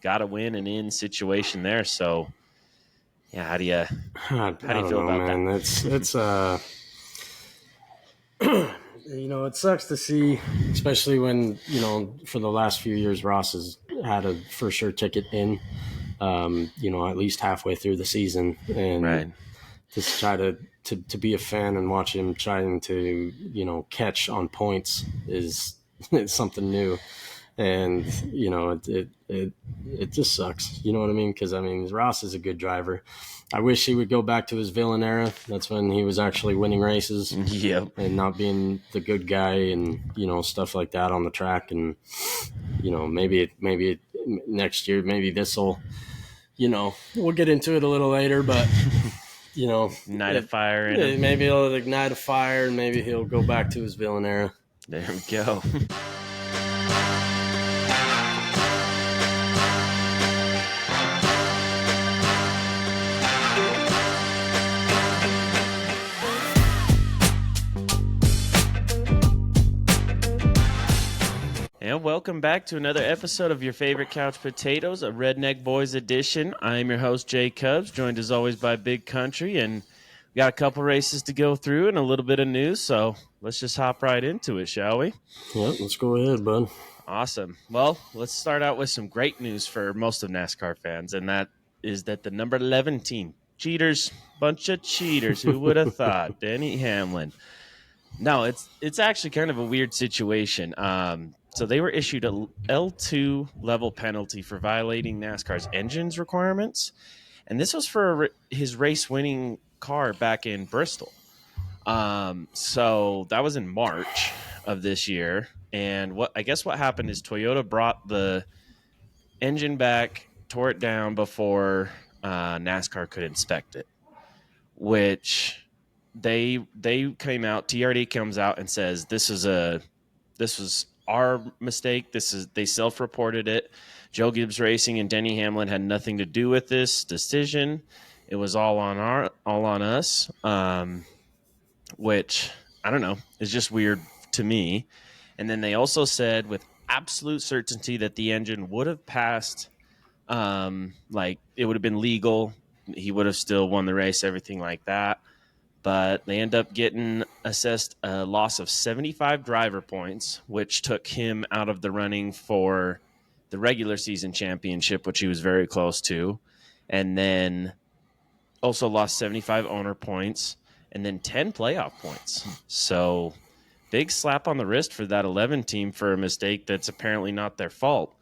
got a win and in situation there. So, yeah, how do you feel about man. that? It's it sucks to see, especially when for the last few years Ross has had a for sure ticket in, at least halfway through the season, and Right. just try to be a fan and watch him trying to catch on points is it's something new. And it just sucks, you know what I mean? Because Ross is a good driver. I wish he would go back to his villain era. That's when he was actually winning races Yep. and not being the good guy and stuff like that on the track. And maybe next year, maybe this will, we'll get into it a little later, but Night of fire in him. maybe he'll ignite a fire and maybe he'll go back to his villain era. There we go. And welcome back to another episode of your favorite couch potatoes, a Redneck Boys edition. I am your host, Jay Cubs, joined as always by Big Country, and we got a couple races to go through and a little bit of news, so let's just hop right into it, shall we? Yep, let's go ahead, bud. Awesome. Well, let's start out with some great news for most of NASCAR fans, and that is that the number 11 team, cheaters, bunch of cheaters, who would have thought, Denny Hamlin. No, it's actually kind of a weird situation. So they were issued a L2 level penalty for violating NASCAR's engines requirements, and this was for his race-winning car back in Bristol. So that was in March of this year, and what happened is Toyota brought the engine back, tore it down before NASCAR could inspect it, which they came out. TRD comes out and says this was our mistake. They self-reported it. Joe Gibbs Racing and Denny Hamlin had nothing to do with this decision. It was all on us. Which I don't know is just weird to me. And then they also said with absolute certainty that the engine would have passed. Like it would have been legal. He would have still won the race, everything like that. But they end up getting assessed a loss of 75 driver points, which took him out of the running for the regular season championship, which he was very close to. And then also lost 75 owner points and then 10 playoff points. So big slap on the wrist for that 11 team for a mistake that's apparently not their fault.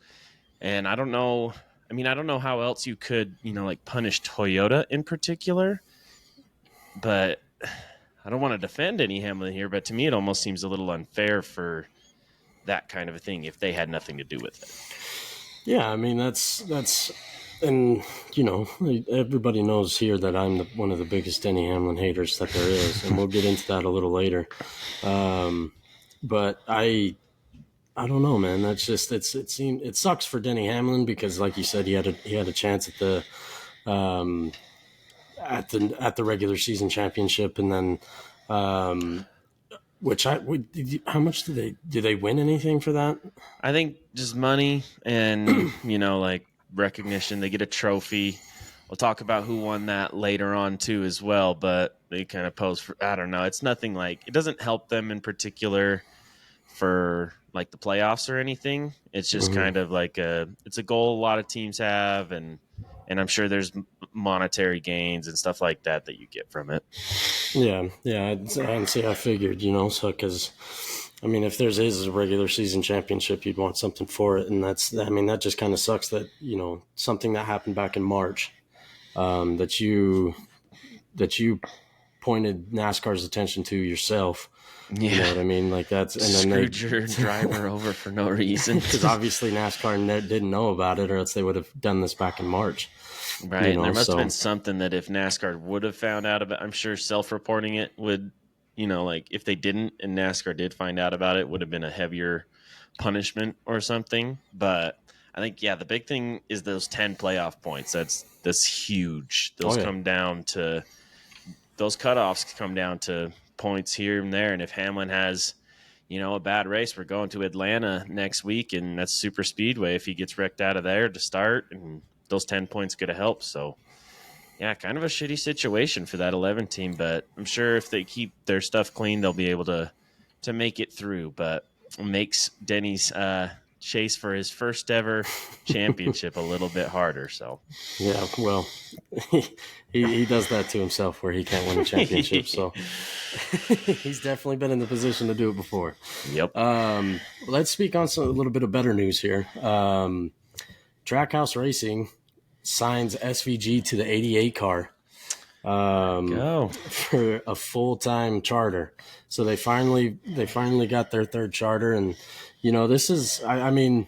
And I don't know how else you could, like punish Toyota in particular, but I don't want to defend any Hamlin here, but to me, it almost seems a little unfair for that kind of a thing if they had nothing to do with it. Yeah, that's, and everybody knows here that I'm one of the biggest Denny Hamlin haters that there is, and we'll get into that a little later. But I don't know, man. That's just it sucks for Denny Hamlin because, like you said, he had a chance at the regular season championship, and then how much did they win anything for that? I think just money and like recognition. They get a trophy. We'll talk about who won that later on too as well, but they kind of pose for, I don't know. It's nothing like, it doesn't help them in particular for like the playoffs or anything. It's just kind of like it's a goal a lot of teams have, and I'm sure there's monetary gains and stuff like that you get from it. Yeah, I'd say I figured, so because if there's a regular season championship, you'd want something for it, and that just kind of sucks that something that happened back in March, that you pointed NASCAR's attention to yourself. Yeah. You know what I mean? Like that's, and then screwed your driver over for no reason. Because obviously NASCAR didn't know about it, or else they would have done this back in March. Right. There must have been something that if NASCAR would have found out about, I'm sure self-reporting it would, like if they didn't and NASCAR did find out about it, would have been a heavier punishment or something. But I think, the big thing is those 10 playoff points. That's huge. Those come down to, those cutoffs come down to points here and there. And if Hamlin has, a bad race. We're going to Atlanta next week, and that's super speedway. If he gets wrecked out of there to start, and those 10 points could have helped. So, yeah, kind of a shitty situation for that 11 team, but I'm sure if they keep their stuff clean, they'll be able to make it through. But it makes Denny's chase for his first ever championship a little bit harder. So, Yeah, well, he does that to himself where he can't win a championship. So he's definitely been in the position to do it before. Yep. Let's speak on a little bit of better news here. Trackhouse Racing signs SVG to the 88 car Go. for a full-time charter. So they finally got their third charter, and this is I mean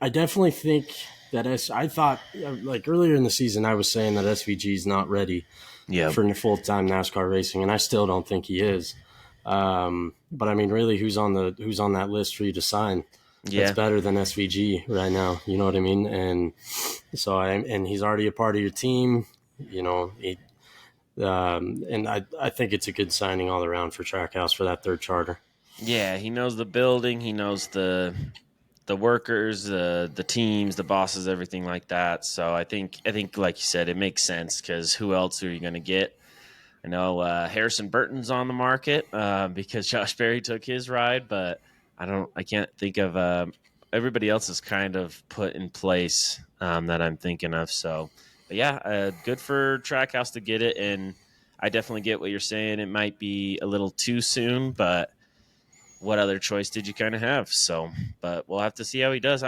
I definitely think that I thought like earlier in the season I was saying that SVG is not ready for full-time NASCAR racing, and I still don't think he is. But I mean, really, who's on that list for you to sign? That's better than SVG right now. You know what I mean? And so and he's already a part of your team. And I think it's a good signing all around for Trackhouse for that third charter. Yeah, he knows the building. He knows the workers, the teams, the bosses, everything like that. So I think like you said, it makes sense because who else are you going to get? I know Harrison Burton's on the market because Josh Berry took his ride, but I can't think of everybody else is kind of put in place that I'm thinking of. So, but yeah, good for Trackhouse to get it, and I definitely get what you're saying. It might be a little too soon, but what other choice did you kind of have? So, but we'll have to see how he does.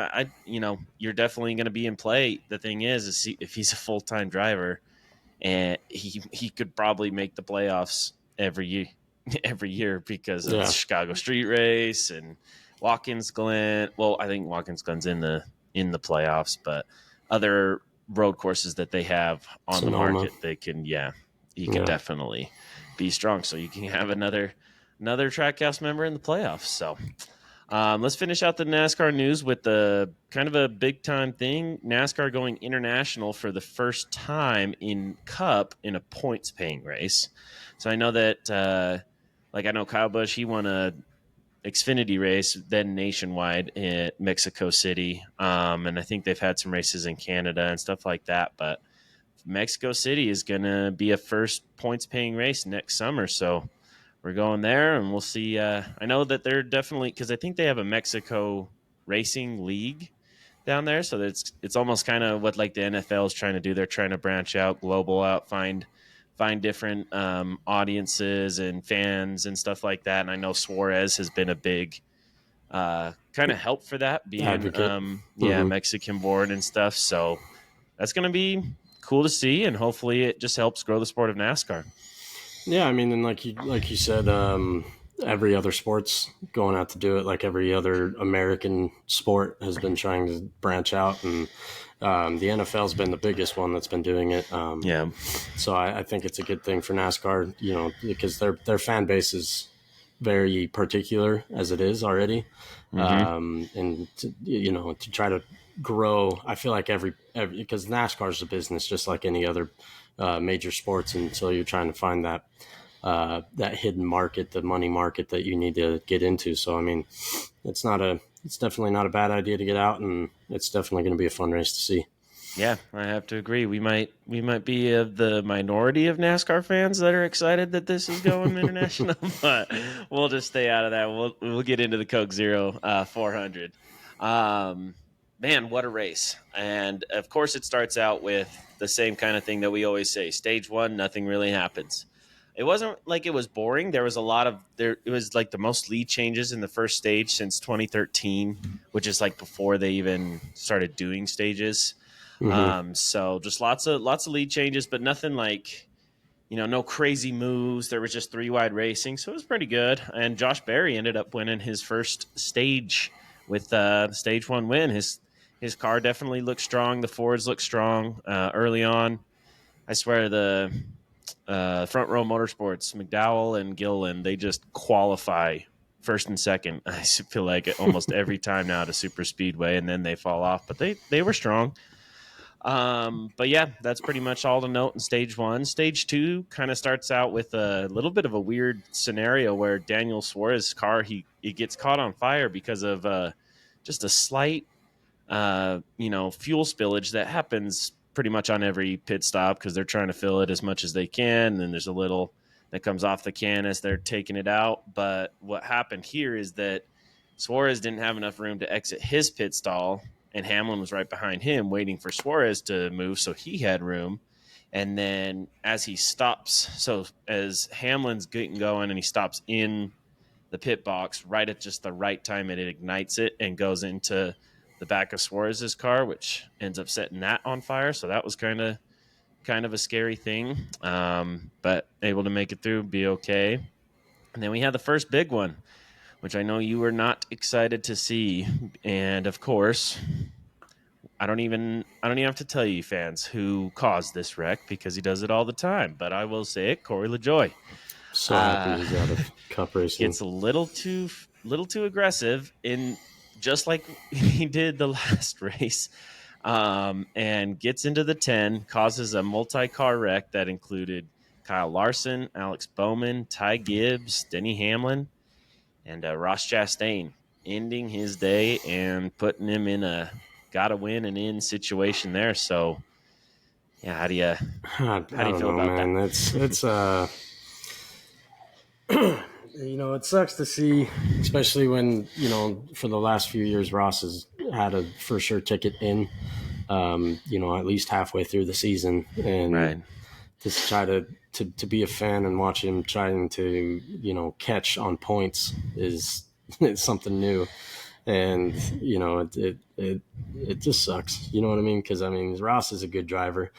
You're definitely going to be in play. The thing is if he's a full-time driver, and he could probably make the playoffs every year because of the Chicago Street Race and Watkins Glen. Well, I think Watkins Glen's in the playoffs, but other road courses that they have on the market, they can he can definitely be strong. So you can have another Trackhouse member in the playoffs. So let's finish out the NASCAR news with the kind of a big time thing. NASCAR going international for the first time in Cup in a points paying race. So I know that, I know Kyle Busch, he won a Xfinity race, then nationwide in Mexico City. And I think they've had some races in Canada and stuff like that. But Mexico City is going to be a first points paying race next summer. So we're going there, and we'll see. I know that they're definitely, because I think they have a Mexico racing league down there, so it's almost kind of what like the NFL is trying to do. They're trying to branch out, global out, find different audiences and fans and stuff like that. And I know Suarez has been a big kind of help for that, being Mexican born and stuff. So that's going to be cool to see, and hopefully it just helps grow the sport of NASCAR. Yeah, I mean, and like you said, every other sport's going out to do it. Like every other American sport has been trying to branch out, and the NFL's been the biggest one that's been doing it. So I think it's a good thing for NASCAR, because their fan base is very particular as it is already, and to try to grow. I feel like every because NASCAR is a business just like any other major sports, and so you're trying to find that hidden market, the money market that you need to get into. So I mean, it's definitely not a bad idea to get out, and it's definitely going to be a fun race to see. Yeah, I have to agree. We might be of the minority of NASCAR fans that are excited that this is going international, but we'll just stay out of that. We'll get into the Coke Zero 400. Man, what a race! And of course, it starts out with the same kind of thing that we always say: stage one, nothing really happens. It wasn't like it was boring. There was a lot of there. It was like the most lead changes in the first stage since 2013, which is like before they even started doing stages. So just lots of lead changes, but nothing like, no crazy moves. There was just 3-wide racing, so it was pretty good. And Josh Berry ended up winning his first stage with the stage one win. His car definitely looked strong. The Fords looked strong early on. I swear the Front Row Motorsports, McDowell and Gilliland, they just qualify first and second. I feel like almost every time now to super speedway, and then they fall off, but they were strong. But yeah, that's pretty much all to note in stage one. Stage two kind of starts out with a little bit of a weird scenario where Daniel Suarez's car he gets caught on fire because of just a slight fuel spillage that happens pretty much on every pit stop because they're trying to fill it as much as they can. And then there's a little that comes off the can as they're taking it out. But what happened here is that Suarez didn't have enough room to exit his pit stall, and Hamlin was right behind him waiting for Suarez to move so he had room. And then as he stops, so as Hamlin's getting going and he stops in the pit box right at just the right time, and it ignites it and goes into the back of Suarez's car, which ends up setting that on fire. So that was kind of a scary thing, but able to make it through, be okay. And then we had the first big one, which I know you were not excited to see, and of course, I don't even have to tell you fans who caused this wreck because he does it all the time. But I will say it, Corey LaJoy. So happy Uh, he's out of cup racing. Gets a little too aggressive in just like he did the last race, and gets into the 10, causes a multi-car wreck that included Kyle Larson, Alex Bowman, Ty Gibbs, Denny Hamlin, and Ross Chastain, ending his day and putting him in a gotta win and in situation there. So yeah, I how do you don't feel know, about that? man. It's it sucks to see, especially when for the last few years Ross has had a for sure ticket in, at least halfway through the season, and Right. just try to be a fan and watch him trying to catch on points is it's something new, and it just sucks. You know what I mean? Because I mean Ross is a good driver.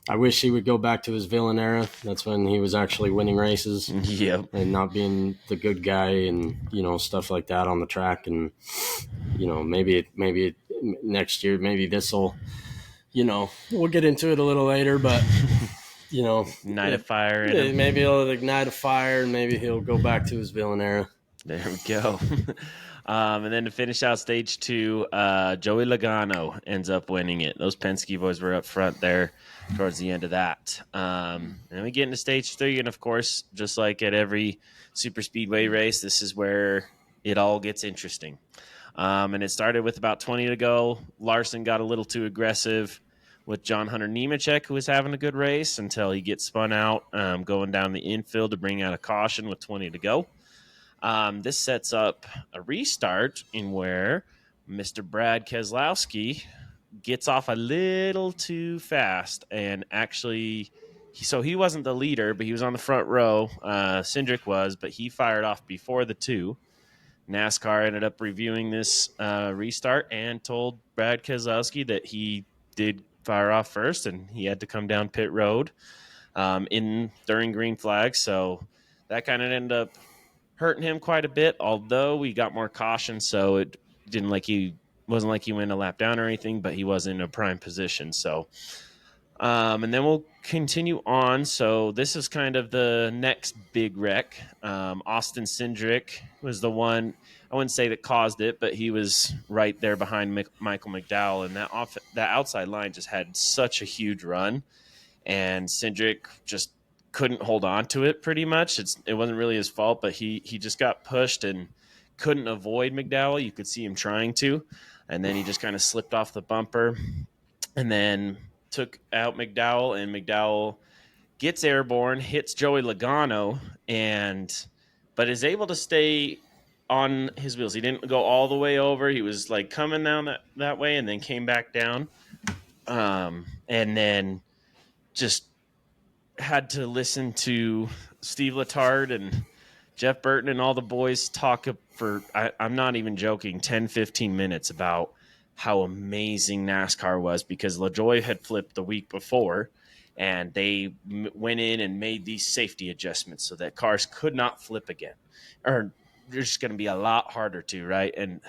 I wish he would go back to his villain era. That's when he was actually winning races Yep. and not being the good guy and stuff like that on the track. And maybe next year, maybe this will we'll get into it a little later, but Night of Fire in him. maybe he'll ignite a fire and maybe he'll go back to his villain era. There we go. And then to finish out stage two, Joey Logano ends up winning it. Those Penske boys were up front there towards the end of that. And we get into stage three, and of course, just like at every super speedway race, this is where it all gets interesting. And it started with about 20 to go. Larson got a little too aggressive with John Hunter Nemechek, who was having a good race until he gets spun out going down the infield to bring out a caution with 20 to go. This sets up a restart in where Mr. Brad Keselowski gets off a little too fast and actually. So he wasn't the leader, but he was on the front row. Cindric was, but he fired off before the two. NASCAR ended up reviewing this restart and told Brad Keselowski that he did fire off first and he had to come down pit road in during green flag. So that kind of ended up hurting him quite a bit, although we got more caution, so it didn't like he wasn't like he went a lap down or anything, but he was in a prime position. So and then we'll continue on. So this is kind of the next big wreck. Austin Cindric was the one, I wouldn't say that caused it, but he was right there behind Michael McDowell, and that outside line just had such a huge run, and Cindric just couldn't hold on to it pretty much. It wasn't really his fault, but he just got pushed and couldn't avoid McDowell. You could see him trying to, and then he just kind of slipped off the bumper and then took out McDowell, and McDowell gets airborne, hits Joey Logano, but is able to stay on his wheels. He didn't go all the way over. He was like coming down that way and then came back down. And then just had to listen to Steve Letard and Jeff Burton and all the boys talk for, I'm not even joking, 10, 15 minutes about how amazing NASCAR was because LaJoy had flipped the week before and they went in and made these safety adjustments so that cars could not flip again. Or they're just going to be a lot harder to, right? And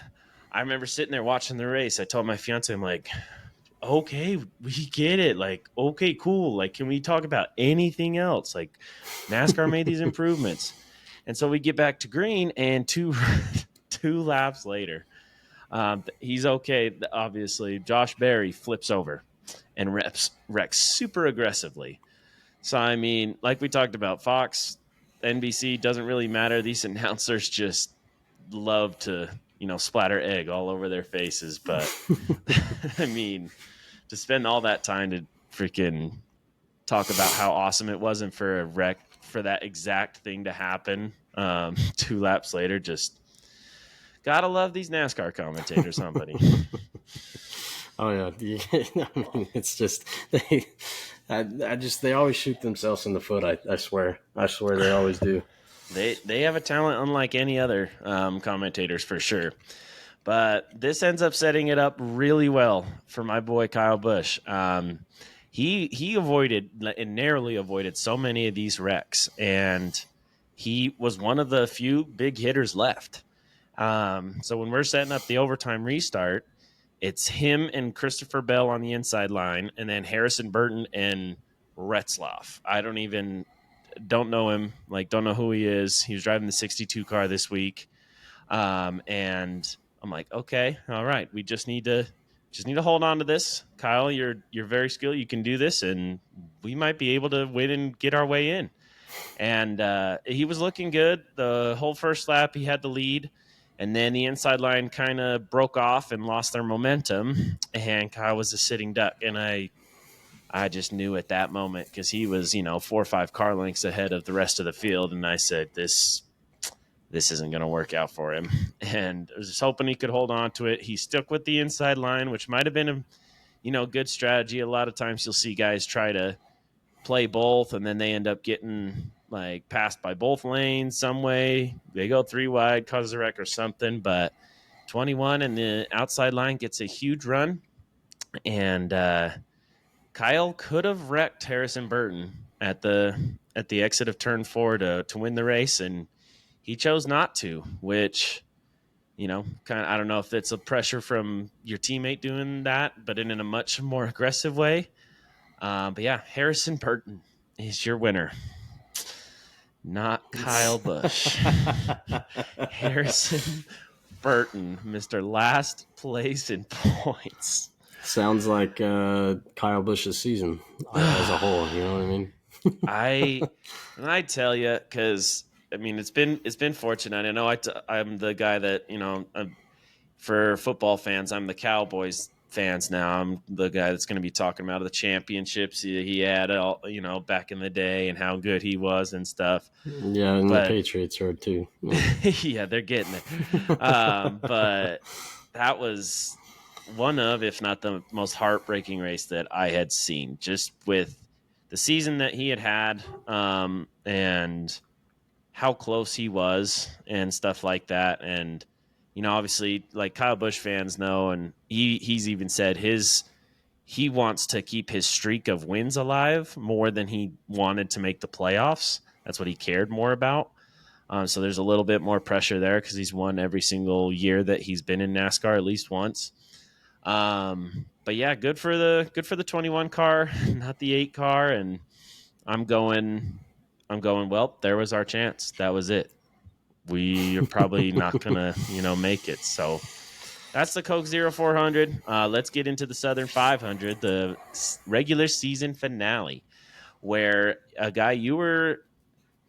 I remember sitting there watching the race. I told my fiance, I'm like, okay, we get it. Like, okay, cool. Like, can we talk about anything else? Like, NASCAR made these improvements. And so we get back to green, and two laps later, he's okay. Obviously, Josh Berry flips over. and wrecks super aggressively. So, I mean, like we talked about, Fox, NBC, doesn't really matter. These announcers just love to, splatter egg all over their faces. But, I mean, to spend all that time to freaking talk about how awesome it was and for a wreck, for that exact thing to happen 2 laps later, just gotta love these NASCAR commentators, somebody. Oh yeah, I mean, it's just they always shoot themselves in the foot. I swear they always do. They have a talent unlike any other commentators for sure. But this ends up setting it up really well for my boy Kyle Busch. He avoided and narrowly avoided so many of these wrecks, and he was one of the few big hitters left. So when we're setting up the overtime restart, it's him and Christopher Bell on the inside line, and then Harrison Burton and Retzloff. I don't know him, like don't know who he is. He was driving the 62 car this week. And I'm like, okay, all right. We just need to hold on to this. Kyle, you're very skilled. You can do this, and we might be able to win and get our way in. And he was looking good. The whole first lap, he had the lead. And then the inside line kind of broke off and lost their momentum. And Kyle was a sitting duck. And I just knew at that moment, because he was, 4 or 5 car lengths ahead of the rest of the field. And I said, this isn't going to work out for him. And I was just hoping he could hold on to it. He stuck with the inside line, which might have been a good strategy. A lot of times you'll see guys try to play both, and then they end up getting like passed by both lanes some way. They go 3 wide, causes a wreck or something. But 21 and the outside line gets a huge run, and Kyle could have wrecked Harrison Burton at the exit of turn 4 to win the race, and he chose not to, which, kind of, I don't know if it's a pressure from your teammate doing that, but in a much more aggressive way. But yeah, Harrison Burton is your winner, not Kyle Busch. Harrison Burton, Mr. Last Place in points. Sounds like Kyle Busch's season as a whole. You know what I mean? I tell you, because I mean it's been fortunate. I know I'm the guy that for football fans, I'm the Cowboys fans now. I'm the guy that's going to be talking about the championships he had, back in the day and how good he was and stuff. Yeah, and the Patriots are too. Yeah, yeah, they're getting it. But that was one of, if not the most heartbreaking race that I had seen, just with the season that he had and how close he was and stuff like that. And, obviously, like Kyle Busch fans know, and he's even said he wants to keep his streak of wins alive more than he wanted to make the playoffs. That's what he cared more about. So there's a little bit more pressure there because he's won every single year that he's been in NASCAR at least once. But yeah, good for the 21 car, not the 8 car. And I'm going, well, there was our chance. That was it. We are probably not going to, make it. So that's the Coke Zero 400. Let's get into the Southern 500, the regular season finale, where a guy you were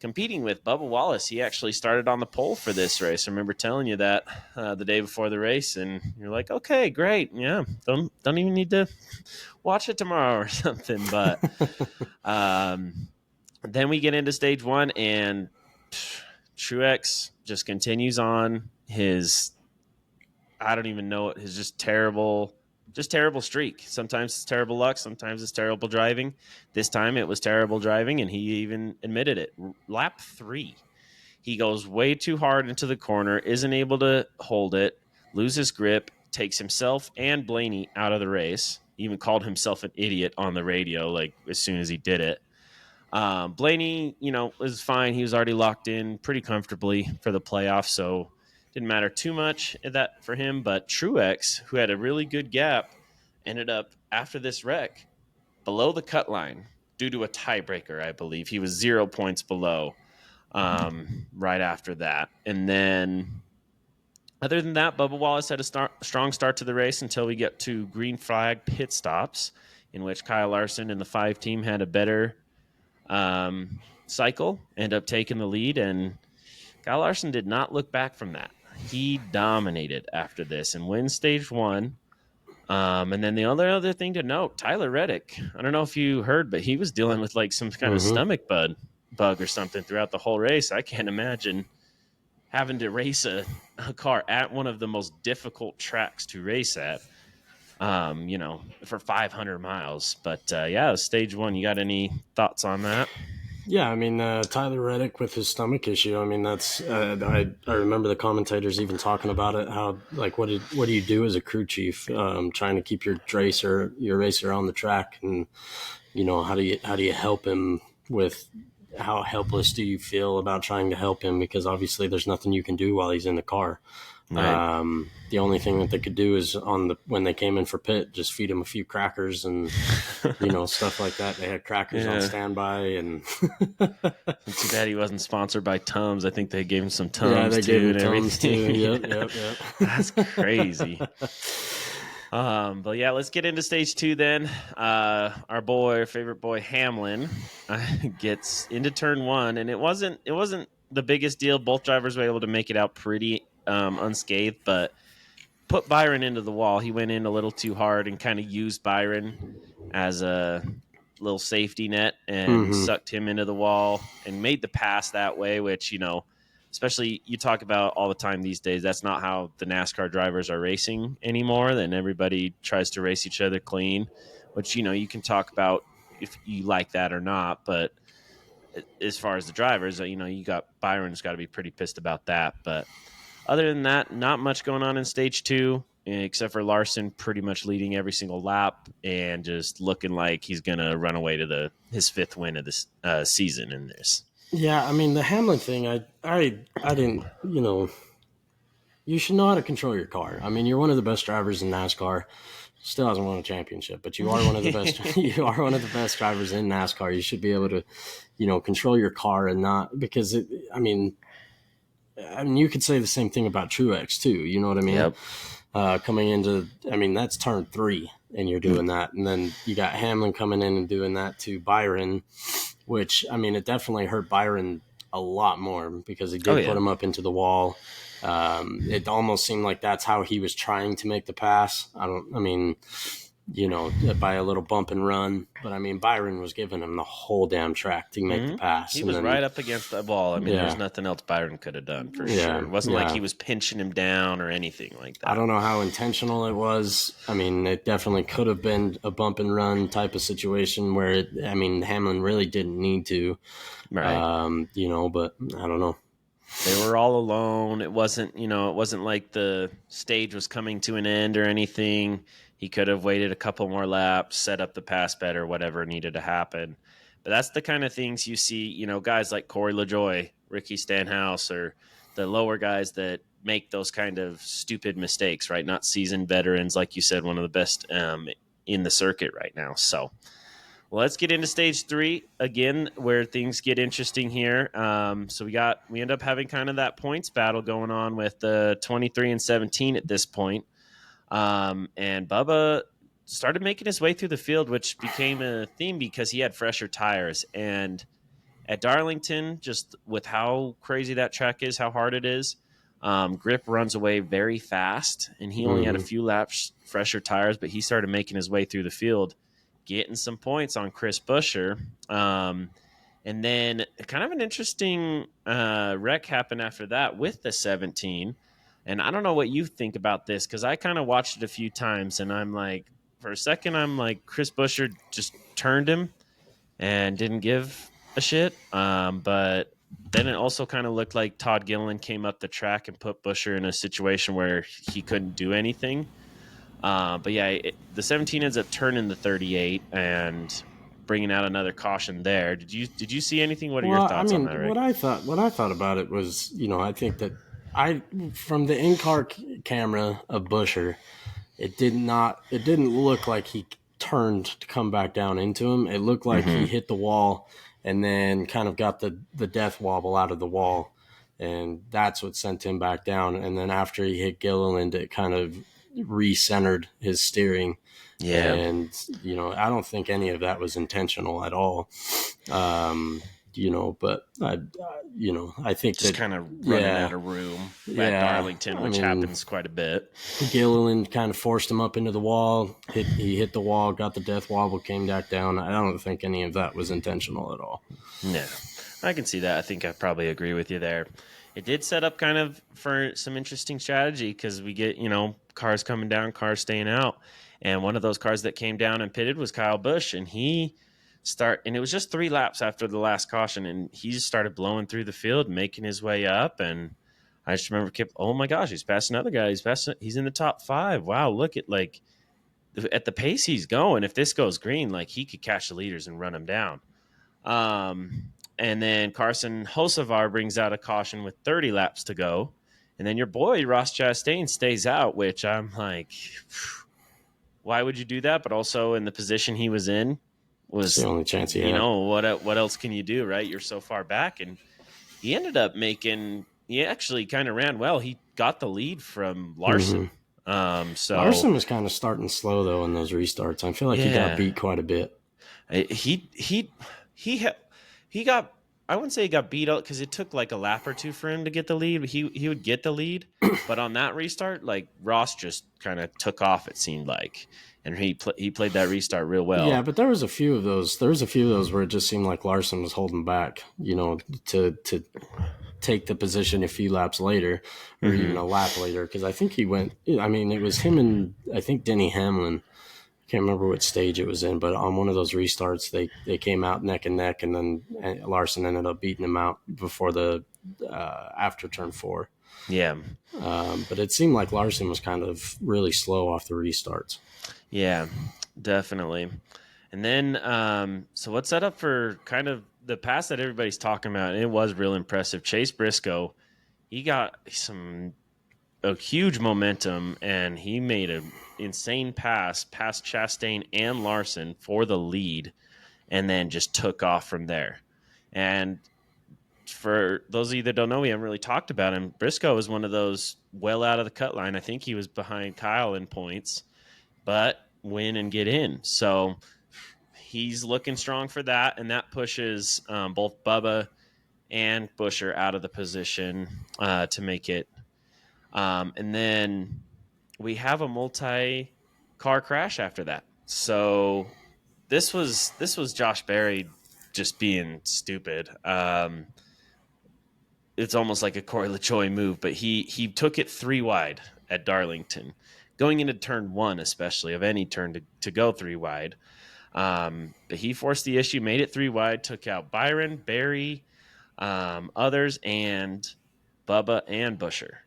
competing with, Bubba Wallace, he actually started on the pole for this race. I remember telling you that the day before the race, and you're like, okay, great. Yeah, don't even need to watch it tomorrow or something. But then we get into stage 1, and Truex just continues on his, I don't even know, his just terrible streak. Sometimes it's terrible luck. Sometimes it's terrible driving. This time it was terrible driving, and he even admitted it. Lap 3, he goes way too hard into the corner, isn't able to hold it, loses grip, takes himself and Blaney out of the race. He even called himself an idiot on the radio, like as soon as he did it. Blaney, was fine. He was already locked in pretty comfortably for the playoffs, so didn't matter too much that for him. But Truex, who had a really good gap, ended up after this wreck below the cut line due to a tiebreaker, I believe. He was 0 points below right after that. And then other than that, Bubba Wallace had a strong start to the race until we get to green flag pit stops. in which Kyle Larson and the 5 team had a better cycle, end up taking the lead, and Kyle Larson did not look back from that. He dominated after this and wins stage 1. And then the other thing to note, Tyler Reddick. I don't know if you heard, but he was dealing with like some kind of Mm-hmm. stomach bug or something throughout the whole race. I can't imagine having to race a car at one of the most difficult tracks to race at, for 500 miles. But yeah, stage 1. You got any thoughts on that? Yeah, I mean, Tyler Reddick with his stomach issue. I mean, that's I remember the commentators even talking about it. How like what do you do as a crew chief, trying to keep your racer on the track, and how do you help him with how helpless do you feel about trying to help him, because obviously there's nothing you can do while he's in the car. Right. The only thing that they could do is when they came in for pit, just feed him a few crackers and stuff like that. They had crackers on standby, and Too bad he wasn't sponsored by Tums. I think they gave him some yeah, Tums they too gave him and Tums too. everything. Yep. That's crazy. But yeah, let's get into stage 2 then. Our favorite boy Hamlin, gets into turn 1, and it wasn't the biggest deal. Both drivers were able to make it out pretty unscathed, but put Byron into the wall. He went in a little too hard and kind of used Byron as a little safety net and Mm-hmm. sucked him into the wall and made the pass that way, which, especially you talk about all the time these days, that's not how the NASCAR drivers are racing anymore. Then everybody tries to race each other clean, which, you can talk about if you like that or not. But as far as the drivers, you got Byron's got to be pretty pissed about that. But other than that, not much going on in stage 2, except for Larson pretty much leading every single lap and just looking like he's going to run away to his 5th win of this season in this. Yeah, I mean the Hamlin thing, I didn't, you should know how to control your car. I mean, you're one of the best drivers in NASCAR. Still hasn't won a championship, but you are one of the best. You are one of the best drivers in NASCAR. You should be able to, control your car and not because I mean, you could say the same thing about Truex too. You know what I mean? Yep. Coming into, I mean, that's turn 3, and you're doing that, and then you got Hamlin coming in and doing that to Byron, which I mean, it definitely hurt Byron a lot more because he did put him up into the wall. It almost seemed like that's how he was trying to make the pass. By a little bump and run. But I mean, Byron was giving him the whole damn track to make the pass. He was right up against the ball. I mean, there's nothing else Byron could have done for sure. It wasn't like he was pinching him down or anything like that. I don't know how intentional it was. I mean, it definitely could have been a bump and run type of situation where, Hamlin really didn't need to. Right. But I don't know. They were all alone. It wasn't like the stage was coming to an end or anything. He could have waited a couple more laps, set up the pass better, whatever needed to happen. But that's the kind of things you see, guys like Corey LaJoie, Ricky Stenhouse, or the lower guys that make those kind of stupid mistakes, right? Not seasoned veterans, like you said, one of the best in the circuit right now. So well, let's get into stage 3 again, where things get interesting here. So we end up having kind of that points battle going on with the 23 and 17 at this point. And Bubba started making his way through the field, which became a theme because he had fresher tires. And at Darlington, just with how crazy that track is, how hard it is, grip runs away very fast. And he only had a few laps fresher tires, but he started making his way through the field, getting some points on Chris Buescher. And then kind of an interesting wreck happened after that with the 17. And I don't know what you think about this because I kind of watched it a few times and I'm like, for a second, I'm like, Chris Buescher just turned him and didn't give a shit. But then it also kind of looked like Todd Gilliland came up the track and put Buescher in a situation where he couldn't do anything. But yeah, the 17 ends up turning the 38 and bringing out another caution there. Did you see anything? What are your thoughts on that, Rick? What I thought about it was, I think that from the in-car camera of Buescher, it didn't look like he turned to come back down into him. It looked like he hit the wall and then kind of got the death wobble out of the wall. And that's what sent him back down. And then after he hit Gilliland, it kind of recentered his steering. Yeah. And, I don't think any of that was intentional at all. But I think Just that, kind of running out yeah, of room at yeah. Darlington, I which mean, happens quite a bit. Gilliland kind of forced him up into the wall. He hit the wall, got the death wobble, came back down. I don't think any of that was intentional at all. Yeah, I can see that. I think I probably agree with you there. It did set up kind of for some interesting strategy because we get, cars coming down, cars staying out. And one of those cars that came down and pitted was Kyle Busch. And and it was just 3 laps after the last caution. And he just started blowing through the field, making his way up. And I just remember, oh my gosh, he's passing another guy. He's in the top 5. Wow, look at the pace he's going. If this goes green, like he could catch the leaders and run them down. And then Carson Hocevar brings out a caution with 30 laps to go. And then your boy, Ross Chastain, stays out, which I'm like, why would you do that? But also in the position he was in It's the was, only chance he had. what else can you do, right? You're so far back. And he ended up he actually kind of ran well. He got the lead from Mm-hmm. Larson. Larson was kind of starting slow though in those restarts. I feel like he got Yeah, beat quite a bit. He he got, I wouldn't say he got beat out because it took like a lap or two for him to get the lead. He would get the lead, but on that restart, like Ross just kind of took off. It seemed like, and he played that restart real Yeah, well. but there was a few of those. There was a few of those where it just seemed like Larson was holding back, to take the position a few laps later, or even Mm-hmm. a lap later. Because I think he went. I mean, it was him and I think Denny Hamlin. I can't remember what stage it was in, but on one of those restarts, they came out neck and neck, and then Larson ended up beating him out before the after turn 4. Yeah, But it seemed like Larson was kind of really slow off the restarts. yeah, definitely. And then, so what's set up for kind of the pass that everybody's talking about? And it was real impressive. Chase Briscoe, he got a huge momentum, and he made an insane pass past Chastain and Larson for the lead, and then just took off from there. And for those of you that don't know, we haven't really talked about him. Briscoe was one of those well out of the cut line. I think he was behind Kyle in points, but win and get in. So he's looking strong for that, and that pushes both Bubba and Busher out of the position to make it. And then we have a multi-car crash after that. So this was Josh Berry just being stupid. It's almost like a Corey LaJoy move, but he took it 3 wide at Darlington, going into turn 1, especially of any turn to go 3 wide. But he forced the issue, made it 3 wide, took out Byron, Berry, others, and Bubba and Busher.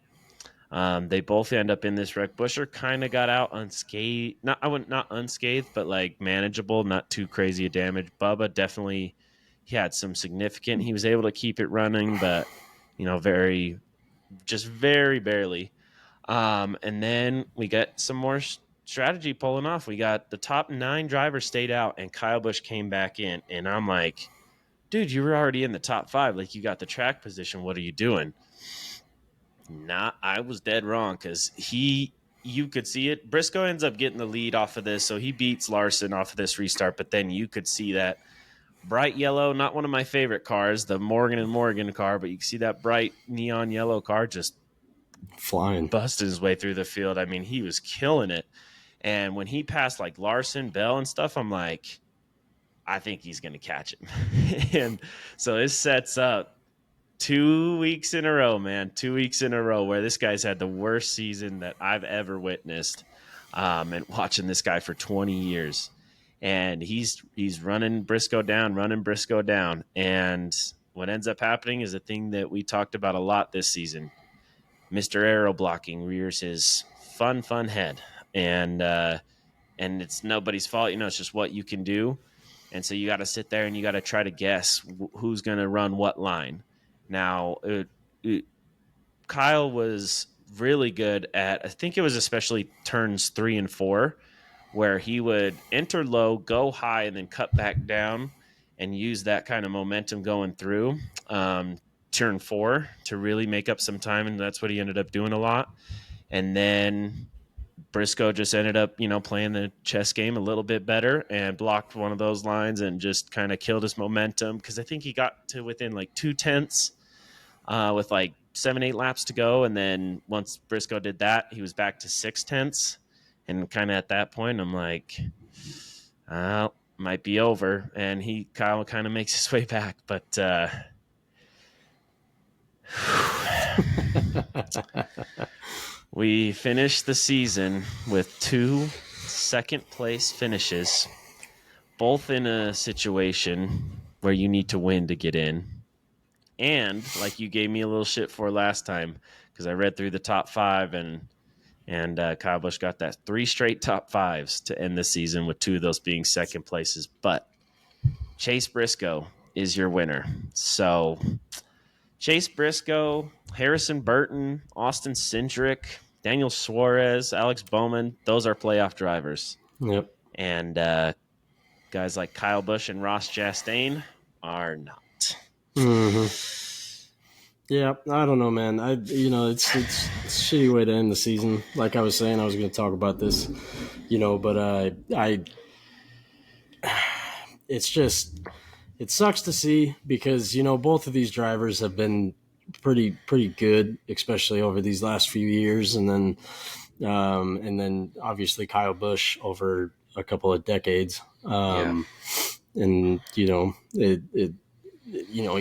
They both end up in this wreck. Busher kind of got out unscathed. Not unscathed, but like manageable, not too crazy a damage. Bubba definitely, he had some significant. He was able to keep it running, but very barely. And then we got some more strategy pulling off. We got the top 9 drivers stayed out, and Kyle Busch came back in. And I'm like, dude, you were already in the top 5. Like, you got the track position. What are you doing? Nah, I was dead wrong because you could see it. Briscoe ends up getting the lead off of this, so he beats Larson off of this restart. But then you could see that bright yellow, not one of my favorite cars, the Morgan and Morgan car, but you can see that bright neon yellow car just Flying. busted his way through the field. I mean, he was killing it. And when he passed like Larson, Bell, and stuff, I'm like, I think he's going to catch him. And so this sets up 2 weeks in a row, man. 2 weeks in a row where this guy's had the worst season that I've ever witnessed. And watching this guy for 20 years. And he's running Briscoe down. And what ends up happening is a thing that we talked about a lot this season. Mr. Aero blocking rears his fun head. And it's nobody's fault. It's just what you can do. And so you got to sit there and you got to try to guess who's going to run what line. Now, Kyle was really good at, I think it was especially turns 3 and 4, where he would enter low, go high, and then cut back down and use that kind of momentum going through turn 4 to really make up some time. And that's what he ended up doing a lot. And then Briscoe just ended up, playing the chess game a little bit better and blocked one of those lines and just kind of killed his momentum, because I think he got to within like 2/10 with like 7, 8 laps to go. And then once Briscoe did that, he was back to 6/10. And kind of at that point, I'm like, might be over. And Kyle kind of makes his way back. But we finished the season with 2 second-place finishes, both in a situation where you need to win to get in. And like you gave me a little shit for last time, because I read through the top five, and Kyle Busch got that 3 straight top fives to end the season, with 2 of those being second places. But Chase Briscoe is your winner. So Chase Briscoe, Harrison Burton, Austin Cindric, Daniel Suarez, Alex Bowman, those are playoff drivers. Yep. And guys like Kyle Busch and Ross Chastain are not. Mm-hmm. Yeah, I don't know, man. It's a shitty way to end the season. Like I was saying, I was going to talk about this, but it's just, it sucks to see, because both of these drivers have been pretty good, especially over these last few years, and then obviously Kyle Busch over a couple of decades. And you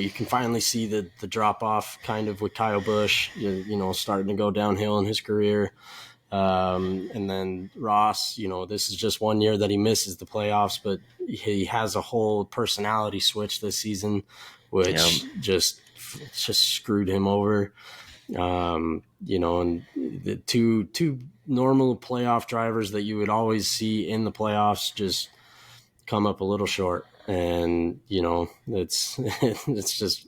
can finally see the drop off kind of with Kyle Busch, starting to go downhill in his career. And then Ross, this is just one year that he misses the playoffs, but he has a whole personality switch this season, which just screwed him over. And the two normal playoff drivers that you would always see in the playoffs just come up a little short. And, it's just,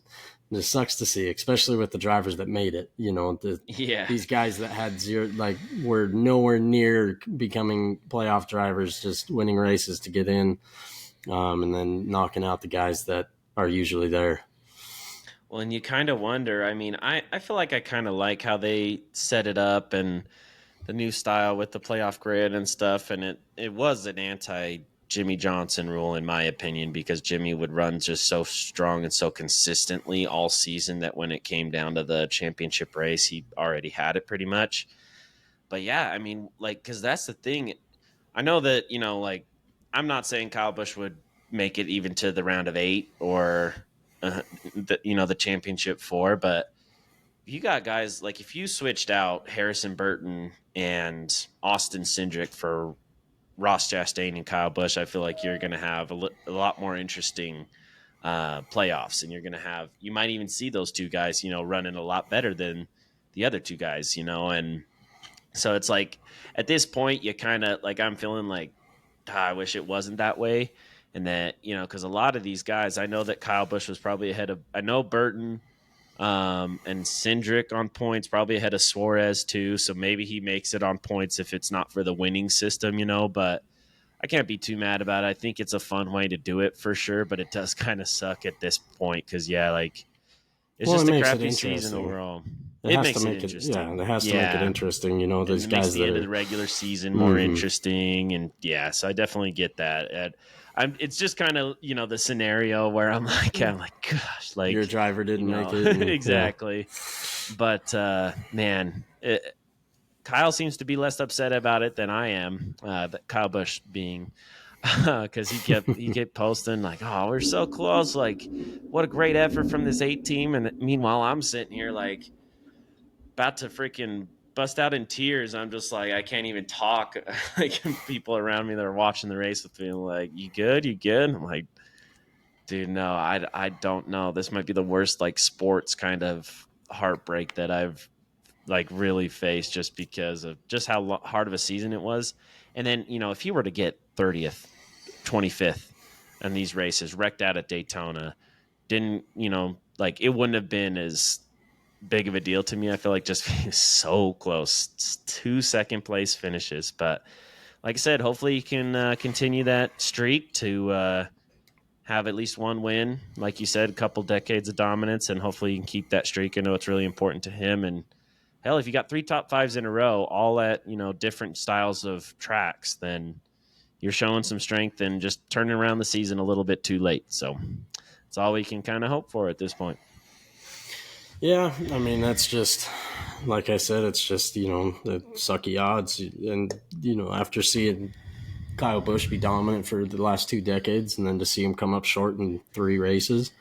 it sucks to see, especially with the drivers that made it. These guys that had zero, like, were nowhere near becoming playoff drivers, just winning races to get in, and then knocking out the guys that are usually there. Well, and you kind of wonder. I mean, I feel like I kind of like how they set it up, and the new style with the playoff grid and stuff. And it was an anti Jimmy Johnson rule, in my opinion, because Jimmy would run just so strong and so consistently all season that when it came down to the championship race, he already had it pretty much. But yeah, I mean, like, because that's the thing. I know that, like, I'm not saying Kyle Busch would make it even to the round of 8 or, the championship 4, but you got guys like, if you switched out Harrison Burton and Austin Cindric for Ross Chastain and Kyle Busch, I feel like you're going to have a lot more interesting playoffs, and you might even see those 2 guys, running a lot better than the other 2 guys, and so it's like, at this point, you kind of like, I'm feeling like, I wish it wasn't that way. And that, because a lot of these guys, I know that Kyle Busch was probably ahead of, I know Burton and Cindric on points, probably ahead of Suarez too. So maybe he makes it on points if it's not for the winning system, but I can't be too mad about it. I think it's a fun way to do it for sure, but it does kind of suck at this point, because, like, it's Well, it just a makes it crappy season interesting. overall. It It has to makes it make it, interesting. it has to make it interesting. And These it makes guys the that end of are, the regular season more interesting. And so I definitely get that. And it's just kind of, the scenario where I'm like, gosh, like, your driver didn't make it. And, exactly. But man, Kyle seems to be less upset about it than I am. That Kyle Busch being, because he kept posting like, "Oh, we're so close! Like, what a great effort from this 8 team." And meanwhile, I'm sitting here like, about to freaking bust out in tears. I'm just like, I can't even talk. Like, people around me that are watching the race with me, like, "You good? You good?" I'm like, dude, no, I don't know. This might be the worst, like, sports kind of heartbreak that I've, like, really faced, just because of just how hard of a season it was. And then, if you were to get 30th, 25th in these races, wrecked out at Daytona, didn't, like, it wouldn't have been as big of a deal to me. I feel like just being so close, 2 second place finishes. But like I said, hopefully you can continue that streak to have at least one win. Like you said, a couple decades of dominance, and hopefully you can keep that streak. I know it's really important to him, and hell, if you got 3 top 5s in a row, all at, different styles of tracks, then you're showing some strength and just turning around the season a little bit too late. So it's all we can kind of hope for at this point. Yeah, I mean, that's just, like I said, it's just, the sucky odds. And, after seeing Kyle Busch be dominant for the last 2 decades and then to see him come up short in 3 races,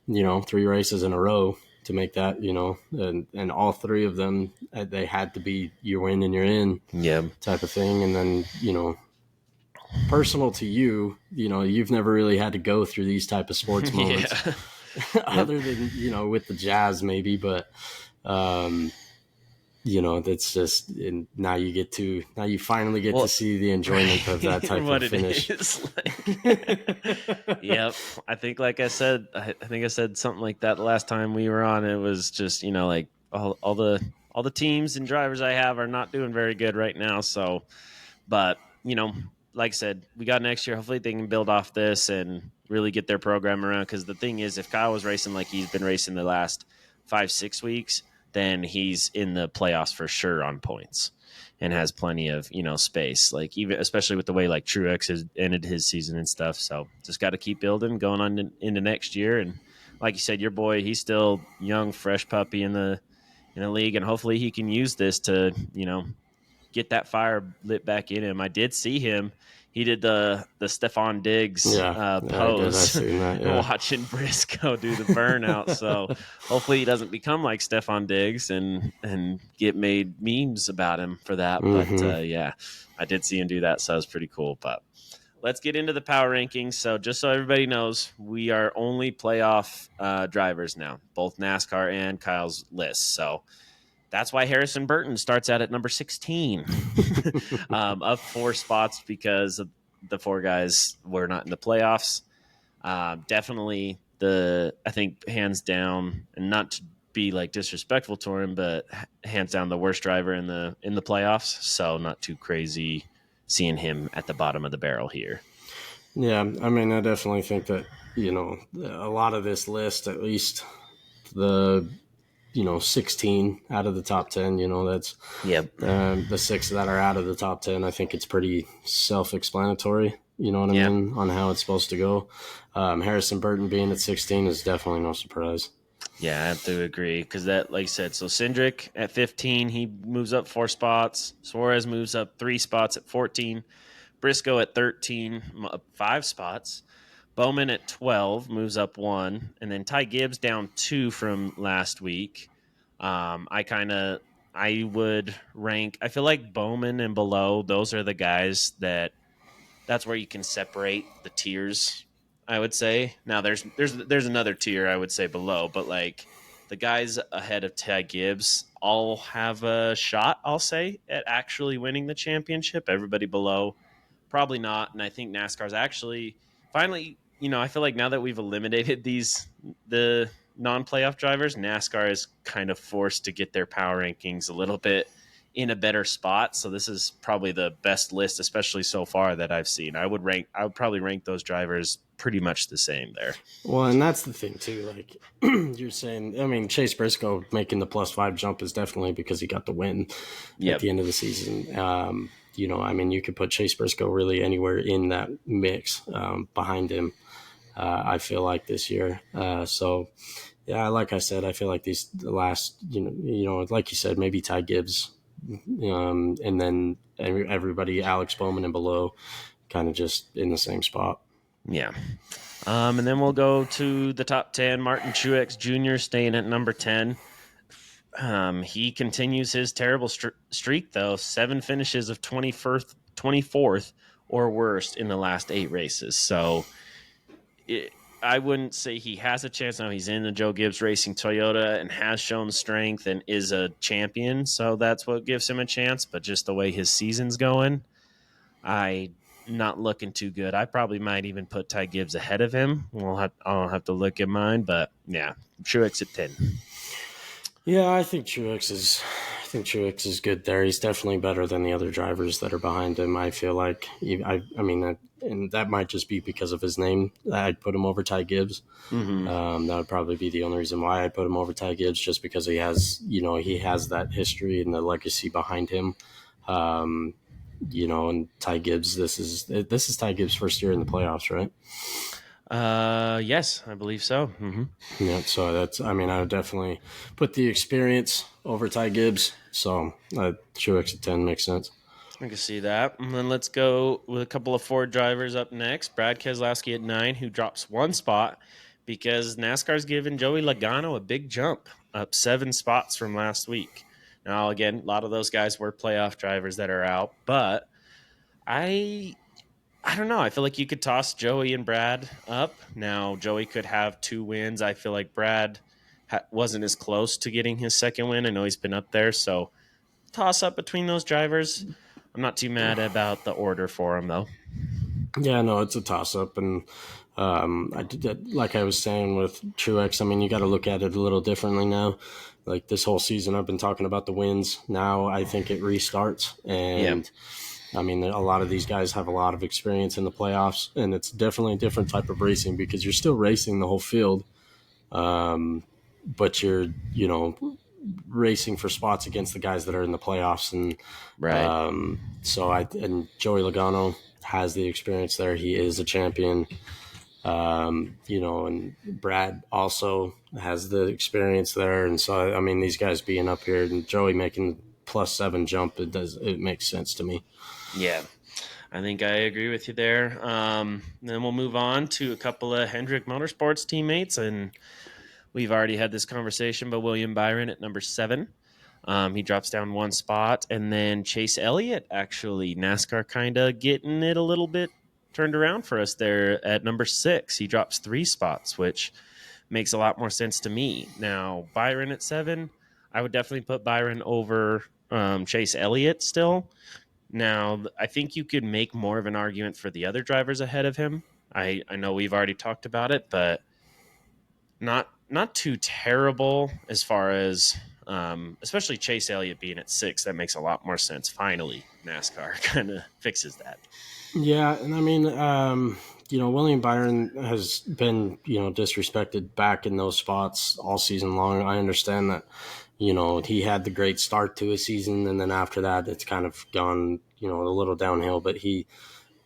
3 races in a row to make that, and all 3 of them, they had to be you win and you're in type of thing. And then, personal to you, you've never really had to go through these type of sports moments other than, with the Jazz maybe, but, that's just, and now you finally get to see the enjoyment of that type of finish. Yep. I think, like I said, I think I said something like that last time we were on. It was just, like all the teams and drivers I have are not doing very good right now. So, but, like I said, we got next year. Hopefully they can build off this and really get their program around. Because the thing is, if Kyle was racing like he's been racing the last 5-6 weeks, then he's in the playoffs for sure on points and has plenty of, space. Like, even especially with the way like Truex has ended his season and stuff. So just got to keep building, going on into next year. And like you said, your boy, he's still young, fresh puppy in the league, and hopefully he can use this to, get that fire lit back in him. I did see him. He did the Stephon Diggs pose watching Briscoe do the burnout. So hopefully he doesn't become like Stephon Diggs and get made memes about him for that. Mm-hmm. But yeah, I did see him do that. So it was pretty cool. But let's get into the power rankings. So just so everybody knows, we are only playoff drivers now, both NASCAR and Kyle's list. So that's why Harrison Burton starts out at number 16, up 4 spots because the 4 guys were not in the playoffs. Definitely I think hands down, and not to be like disrespectful to him, but hands down the worst driver in the playoffs. So not too crazy seeing him at the bottom of the barrel here. Yeah, I mean, I definitely think that, a lot of this list, at least the 16 out of the top 10, that's the 6 that are out of the top 10. I think it's pretty self-explanatory, you know what I mean, on how it's supposed to go. Harrison Burton being at 16 is definitely no surprise. Yeah, I have to agree, because that, like I said, so Cindric at 15, he moves up 4 spots. Suarez moves up 3 spots at 14. Briscoe at 13, up 5 spots. Bowman at 12 moves up 1, and then Ty Gibbs down 2 from last week. I would rank. I feel like Bowman and below, those are the guys that's where you can separate the tiers. I would say now there's another tier I would say below, but like the guys ahead of Ty Gibbs all have a shot, I'll say, at actually winning the championship. Everybody below, probably not. And I think NASCAR's actually finally, I feel like now that we've eliminated the non-playoff drivers, NASCAR is kind of forced to get their power rankings a little bit in a better spot. So this is probably the best list, especially so far, that I've seen. I would probably rank those drivers pretty much the same there. Well, and that's the thing too. Like you're saying, I mean, Chase Briscoe making the +5 jump is definitely because he got the win at the end of the season. I mean, you could put Chase Briscoe really anywhere in that mix behind him. I feel like this year. So yeah, like I said, I feel like the last, like you said, maybe Ty Gibbs, and then everybody, Alex Bowman and below, kind of just in the same spot. Yeah. And then we'll go to the top 10. Martin Truex Jr. staying at number 10. He continues his terrible streak, though. 7 finishes of 24th or worse in the last 8 races. So I wouldn't say he has a chance. Now he's in the Joe Gibbs Racing Toyota and has shown strength and is a champion. So that's what gives him a chance. But just the way his season's going, I'm not looking too good. I probably might even put Ty Gibbs ahead of him. I'll have to look at mine. But yeah, Truex at 10. Yeah, I think Truex is good there. He's definitely better than the other drivers that are behind him. I feel like, I mean, and that might just be because of his name, I'd put him over Ty Gibbs. Mm-hmm. That would probably be the only reason why I'd put him over Ty Gibbs, just because he has that history and the legacy behind him. Um, and Ty Gibbs, this is Ty Gibbs' first year in the playoffs, right? Yes, I believe so. Mm-hmm. Yeah, so I would definitely put the experience over Ty Gibbs. So Truex at 10 makes sense. I can see that. And then let's go with a couple of Ford drivers up next. Brad Keselowski at 9, who drops one spot because NASCAR's given Joey Logano a big jump, up 7 spots from last week. Now, again, a lot of those guys were playoff drivers that are out, but I don't know. I feel like you could toss Joey and Brad up. Now, Joey could have 2 wins. I feel like Brad wasn't as close to getting his second win. I know he's been up there, so toss up between those drivers. I'm not too mad about the order for them, though. Yeah, no, it's a toss up, and like I was saying with Truex, you got to look at it a little differently now. Like this whole season, I've been talking about the wins. Now I think it restarts, and a lot of these guys have a lot of experience in the playoffs, and it's definitely a different type of racing because you're still racing the whole field, but you're racing for spots against the guys that are in the playoffs, and Right. and Joey Logano has the experience there. He is a champion, and Brad also has the experience there, and so these guys being up here and Joey making +7 jump, it makes sense to me. Yeah. I think I agree with you there. Then we'll move on to a couple of Hendrick Motorsports teammates, and we've already had this conversation, but William Byron at number 7. He drops down 1 spot. And then Chase Elliott, actually, NASCAR kind of getting it a little bit turned around for us there at number 6. He drops 3 spots, which makes a lot more sense to me. Now, Byron at 7, I would definitely put Byron over Chase Elliott still. Now, I think you could make more of an argument for the other drivers ahead of him. I know we've already talked about it, but not too terrible as far as especially Chase Elliott being at 6. That makes a lot more sense. Finally, NASCAR kind of fixes that. Yeah, and William Byron has been disrespected back in those spots all season long. I understand that he had the great start to his season, and then after that it's kind of gone a little downhill, but he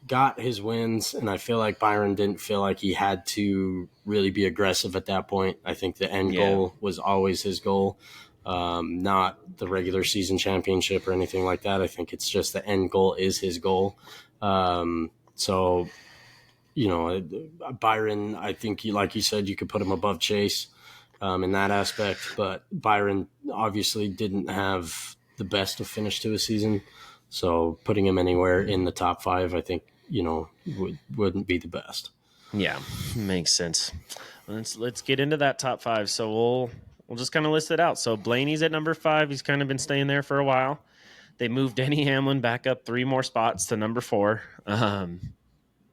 got his wins, and I feel like Byron didn't feel like he had to really be aggressive at that point. I think the end goal was always his goal, not the regular season championship or anything like that. I think it's just the end goal is his goal. So, Byron, I think like you said, you could put him above Chase in that aspect, but Byron obviously didn't have the best of finish to his season. So putting him anywhere in the top 5, I think, wouldn't be the best. Yeah, makes sense. Let's get into that top 5. So we'll just kind of list it out. So Blaney's at number 5. He's kind of been staying there for a while. They moved Denny Hamlin back up 3 more spots to number 4,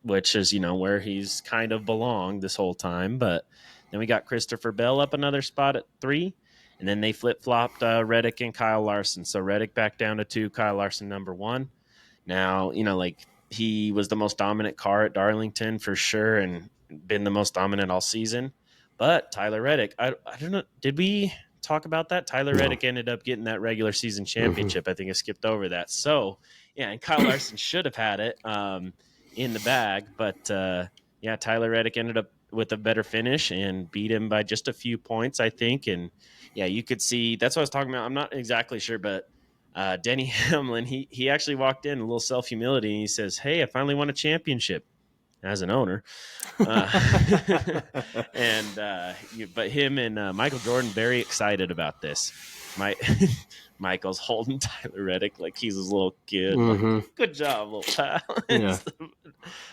which is where he's kind of belonged this whole time. But then we got Christopher Bell up another spot at 3. And then they flip-flopped Reddick and Kyle Larson. So Reddick back down to 2, Kyle Larson number 1. Now, he was the most dominant car at Darlington for sure and been the most dominant all season. But Tyler Reddick, I don't know, did we talk about that? Tyler Reddick ended up getting that regular season championship. I think I skipped over that. So, yeah, and Kyle Larson should have had it in the bag. But, Tyler Reddick ended up with a better finish and beat him by just a few points, I think. And, yeah, you could see – that's what I was talking about. I'm not exactly sure, but Denny Hamlin, he actually walked in a little self-humility, and he says, "Hey, I finally won a championship as an owner." But him and Michael Jordan very excited about this. Michael's holding Tyler Reddick like he's his little kid. Like, good job, little pal. Yeah.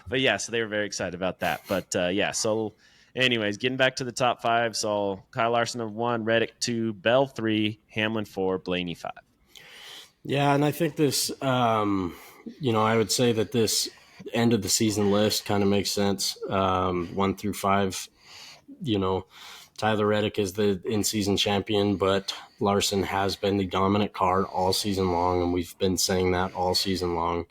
But yeah, so they were very excited about that. But so anyways, getting back to the top 5. So Kyle Larson of 1, Reddick 2, Bell 3, Hamlin 4, Blaney 5. Yeah, and I think this, I would say that this end of the season list kind of makes sense. 1 through 5, Tyler Reddick is the in-season champion, but Larson has been the dominant car all season long, and we've been saying that all season long.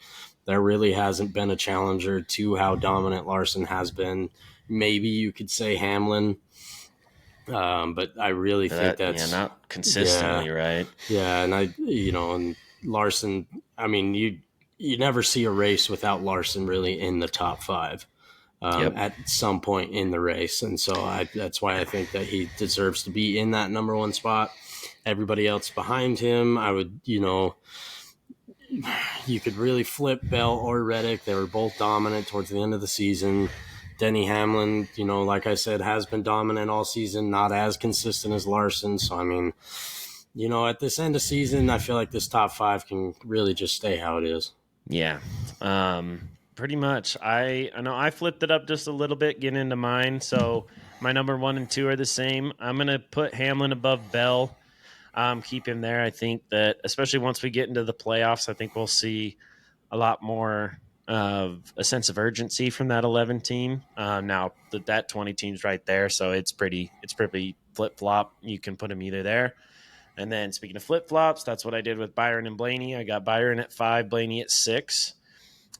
there really hasn't been a challenger to how dominant Larson has been. Maybe you could say Hamlin, but I really think That yeah, that's not yeah, consistently, right? yeah, and and Larson. I mean, you never see a race without Larson really in the top five Yep. at some point in the race, and so that's why I think that he deserves to be in that number one spot. Everybody else behind him, I would, you could really flip Bell or Reddick. They were both dominant towards the end of the season. Denny Hamlin, like I said, has been dominant all season, not as consistent as Larson. So, I mean, at this end of season, I feel like this top five can really just stay how it is. Yeah. Pretty much. I know I flipped it up just a little bit getting into mine. So my number 1 and 2 are the same. I'm gonna put Hamlin above Bell. Keep him there. I think that especially once we get into the playoffs, I think we'll see a lot more of a sense of urgency from that 11 team. Now that 20 team's right there, so it's pretty flip flop. You can put them either there. And then speaking of flip flops, that's what I did with Byron and Blaney. I got Byron at 5, Blaney at 6.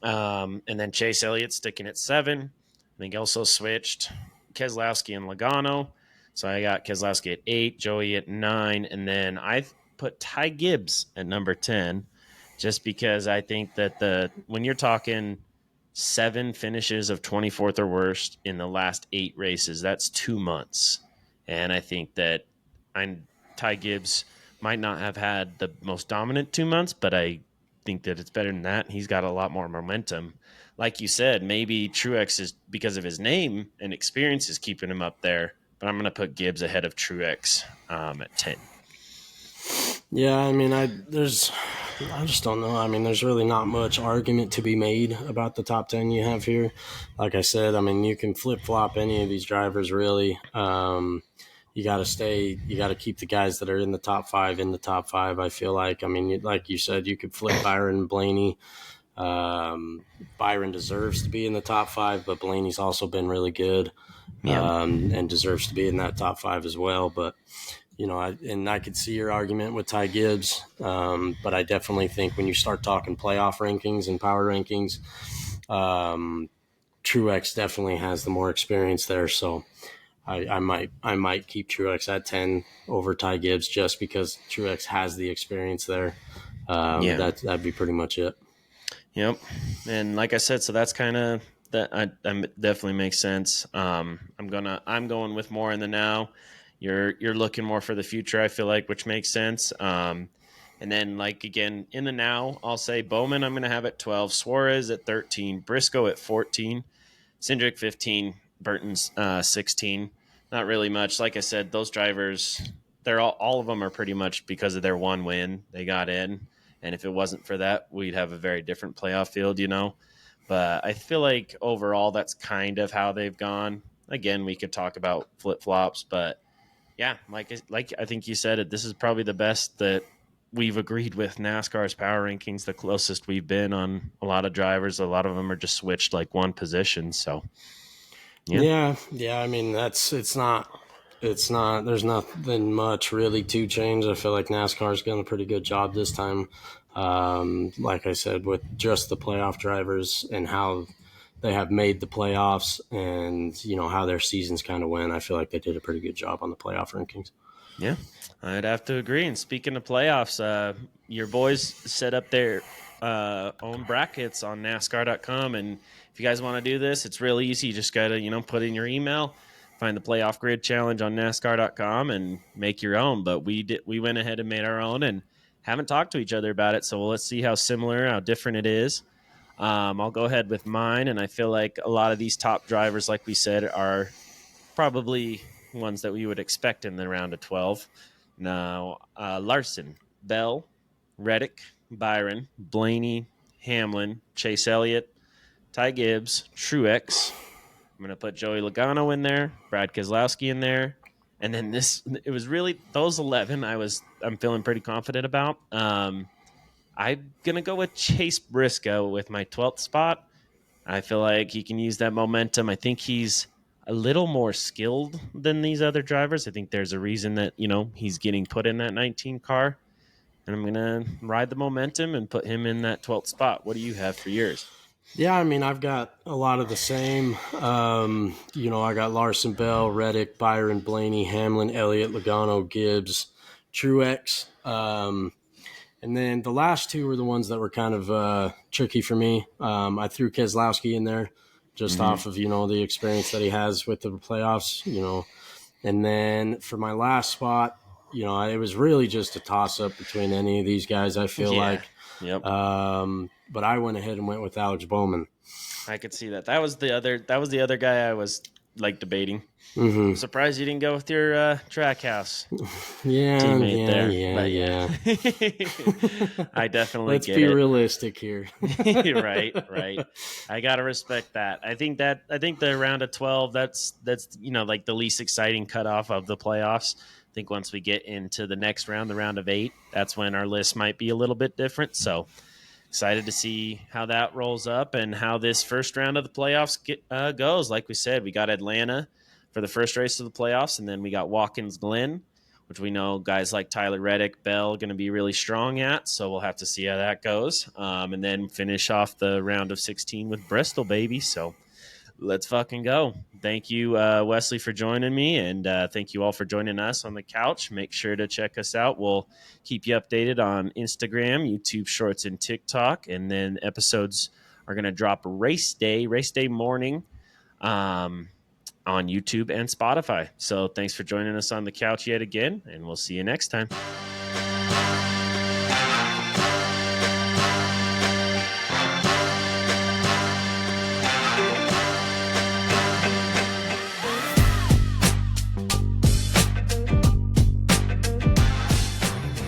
And then Chase Elliott sticking at 7. I think also switched Keselowski and Logano. So I got Keselowski at 8, Joey at 9, and then I put Ty Gibbs at number 10, just because I think that when you're talking 7 finishes of 24th or worst in the last 8 races, that's 2 months, and I think that I Ty Gibbs might not have had the most dominant 2 months, but I think that it's better than that. He's got a lot more momentum. Like you said, maybe Truex is because of his name and experience is keeping him up there, but I'm going to put Gibbs ahead of Truex at 10. Yeah, I mean, I just don't know. I mean, there's really not much argument to be made about the top 10 you have here. Like I said, I mean, you can flip flop any of these drivers, really. You got to you got to keep the guys that are in the top five in the top five, I feel like. I mean, like you said, you could flip Byron and Blaney. Byron deserves to be in the top five, but Blaney's also been really good Yeah. and deserves to be in that top five as well. But I could see your argument with Ty Gibbs, but I definitely think when you start talking playoff rankings and power rankings, Truex definitely has the more experience there. So I might keep Truex at 10 over Ty Gibbs just because Truex has the experience there. Yeah. That'd be pretty much it. Yep. And like I said, so that's kind of that. I definitely makes sense. I'm going with more in the now. You're looking more for the future. I feel like, which makes sense. And then like again in the now, I'll say Bowman. I'm going to have at 12, Suarez at 13, Briscoe at 14, Cindric 15, Burton's 16. Not really much. Like I said, those drivers, they're all of them are pretty much because of their one win they got in. And if it wasn't for that, we'd have a very different playoff field. But I feel like overall, that's kind of how they've gone. Again, we could talk about flip flops, but yeah, like I think you said it. This is probably the best that we've agreed with NASCAR's power rankings. The closest we've been on a lot of drivers. A lot of them are just switched like one position. So yeah, Yeah. I mean, it's not. There's nothing much really to change. I feel like NASCAR's done a pretty good job this time. Like I said, with just the playoff drivers and how they have made the playoffs, and how their seasons kind of went. I feel like they did a pretty good job on the playoff rankings. yeah, I'd have to agree. And speaking of playoffs, your boys set up their own brackets on NASCAR.com, and if you guys want to do this, it's real easy. You just gotta put in your email, find the playoff grid challenge on NASCAR.com, and make your own. But we went ahead and made our own, and haven't talked to each other about it. So let's see how similar, how different it is. I'll go ahead with mine, and I feel like a lot of these top drivers, like we said, are probably ones that we would expect in the round of 12. Now, Larson, Bell, Reddick, Byron, Blaney, Hamlin, Chase Elliott, Ty Gibbs, Truex. I'm going to put Joey Logano in there, Brad Keselowski in there. And then it was really those 11 I'm feeling pretty confident about. I'm going to go with Chase Briscoe with my 12th spot. I feel like he can use that momentum. I think he's a little more skilled than these other drivers. I think there's a reason that, he's getting put in that 19 car. and I'm gonna ride the momentum and put him in that 12th spot. What do you have for yours? Yeah, I mean, I've got a lot of the same. I got Larson, Bell, Reddick, Byron, Blaney, Hamlin, Elliott, Logano, Gibbs, Truex. And then the last two were the ones that were kind of tricky for me. I threw Keselowski in there just Mm-hmm. off of, the experience that he has with the playoffs, And then for my last spot, it was really just a toss up between any of these guys, I feel Yeah. like. Yep. But I went ahead and went with Alex Bowman. I could see that. That was the other. That was the other guy I was like debating. I'm Mm-hmm. surprised you didn't go with your Trackhouse Yeah, teammate yeah, there, yeah, but yeah, yeah. I definitely Let's get be it. realistic here. Right, right. I gotta respect that. I think the round of 12, that's like the least exciting cutoff of the playoffs. I think once we get into the next round, the round of 8, that's when our list might be a little bit different. So excited to see how that rolls up and how this first round of the playoffs goes. Like we said, we got Atlanta for the first race of the playoffs, and then we got Watkins Glen, which we know guys like Tyler Reddick, Bell, going to be really strong at. So we'll have to see how that goes, and then finish off the round of 16 with Bristol, baby. So let's fucking go. Thank you, Wesley, for joining me, and thank you all for joining us on the couch. Make sure to check us out. We'll keep you updated on Instagram, YouTube Shorts, and TikTok, and then episodes are going to drop race day morning, on YouTube and Spotify. So thanks for joining us on the couch yet again, and we'll see you next time.